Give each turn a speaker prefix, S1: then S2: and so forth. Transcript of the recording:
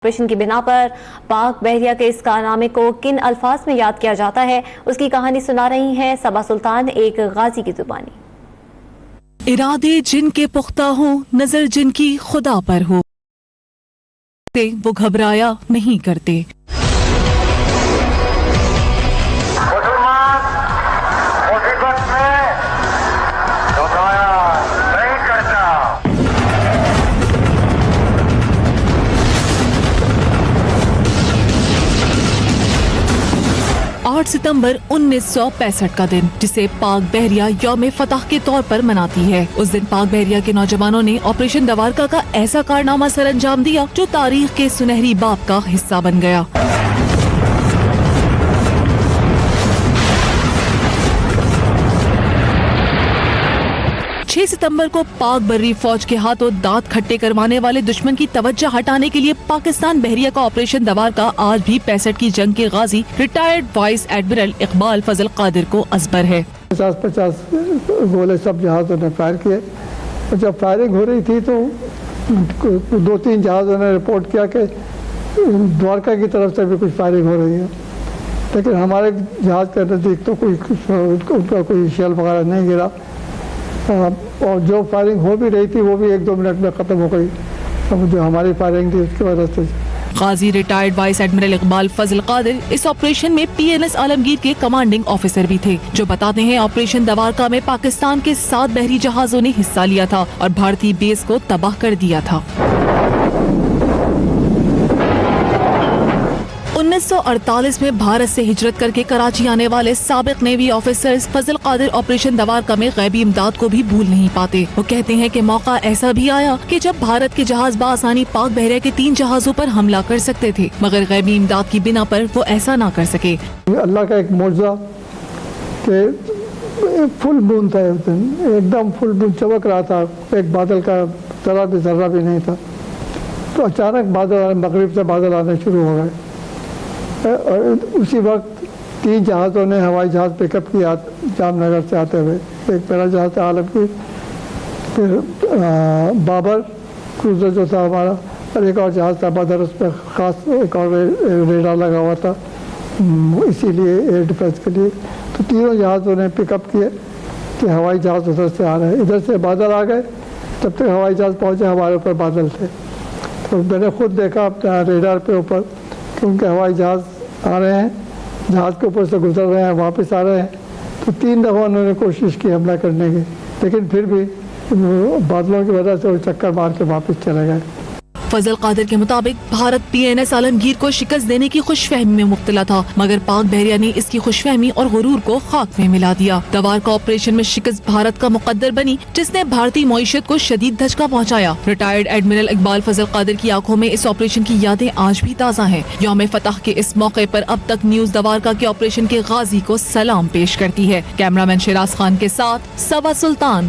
S1: Operation की बिना पर पाक बहरिया के इस कारनामे को किन अल्फाज में याद किया जाता है, उसकी कहानी सुना रही हैं सबा सुल्तान एक गाजी की जुबानी।
S2: इरादे जिनके पुख्ता हो, नजर जिनकी खुदा पर हो, वो घबराया नहीं करते।
S3: मुसीबत में घबराया नहीं करता।
S2: 8 सितंबर 1965 का दिन, जिसे पाक बहरिया यौम फतह के तौर पर मनाती है। उस दिन पाक बहरिया के नौजवानों ने ऑपरेशन दवारका का ऐसा कारनामा सर अंजाम दिया जो तारीख के सुनहरी बाब का हिस्सा बन गया। सितंबर को पाक बर्री फौज के हाथों दांत खट्टे करवाने वाले दुश्मन की तवज्जो हटाने के लिए पाकिस्तान बहरिया का ऑपरेशन दवारका आज भी 65 की जंग के गाजी रिटायर्ड वाइस एडमिरल इकबाल फजल कादिर को असबर है।
S4: 50 गोले सब जहाज़ों ने फायर किए और जब फायरिंग हो रही थी तो 2-3 जहाज़ों ने रिपोर्ट किया कि द्वारका की तरफ से भी कुछ फायरिंग हो रही है, लेकिन हमारे जहाज़ के नज़दीक तो उनका कोई शेल वगैरह नहीं गिरा और जो फायरिंग हो भी रही थी वो भी 1-2 मिनट में ख़त्म हो गई। अब जो हमारी फायरिंग थी उसकी वजह से
S2: गाजी रिटायर्ड वाइस एडमिरल इकबाल फजल कादिर इस ऑपरेशन में PNS आलमगीर के कमांडिंग ऑफिसर भी थे, जो बताते हैं ऑपरेशन दवारका में पाकिस्तान के 7 बहरी जहाजों ने हिस्सा लिया था और भारतीय बेस को तबाह कर दिया था। 1948 में भारत से हिजरत करके कराची आने वाले साबिक नेवी ऑफिसर्स फजल कादिर ऑपरेशन दवारका में गैबी इमदाद को भी भूल नहीं पाते। वो कहते हैं कि मौका ऐसा भी आया कि जब भारत के जहाज बासानी पाक बहरिया के 3 जहाजों पर हमला कर सकते थे, मगर गैबी इमदाद की बिना पर वो ऐसा ना कर सके।
S4: अल्लाह का एक मौजज़ा कि फुल मून था उस दिन, एकदम फुल मून चमक रहा था, एक बादल का जर्रा भी नहीं था, तो अचानक बादल मगरिब से बादल आने शुरू हो गए और उसी वक्त 3 जहाज़ों ने हवाई जहाज़ पिकअप किया जामनगर से आते हुए। एक पहला जहाज़ था आलमगीर, फिर बाबर क्रूज़र जो था हमारा, और एक और जहाज़ था बदर, उस पर ख़ास एक और रेडार लगा हुआ था इसीलिए एयर डिफेंस के लिए। तो तीनों जहाज़ों ने पिकअप किए कि हवाई जहाज़ उधर से आ रहे हैं। इधर से बादल आ गए, तब तक हवाई जहाज़ पहुँचे, हमारे ऊपर बादल थे। तो मैंने खुद देखा अपना रेडार पे ऊपर कि उनके हवाई जहाज़ आ रहे हैं, जहाज़ के ऊपर से गुजर रहे हैं, वापस आ रहे हैं। तो 3 दफ़ा उन्होंने कोशिश की हमला करने की, लेकिन फिर भी बादलों की वजह से वो चक्कर मार के वापस चले गए।
S2: फजल कादिर के मुताबिक भारत PNS आलमगीर को शिकस्त देने की खुशफहमी में मुब्तला था, मगर पाक बहरिया ने इसकी खुशफहमी और गुरूर को खाक में मिला दिया। दवारका ऑपरेशन में शिकस्त भारत का मुकद्दर बनी, जिसने भारतीय मईशत को शदीद धचका पहुंचाया। रिटायर्ड एडमिरल इकबाल फजल कादिर की आंखों में इस ऑपरेशन की यादें आज भी ताज़ा हैं। यौम फतह के इस मौके पर अब तक न्यूज़ दवारका के ऑपरेशन के गाजी को सलाम पेश करती है। कैमरामैन शिराज खान के साथ सबा सुल्तान।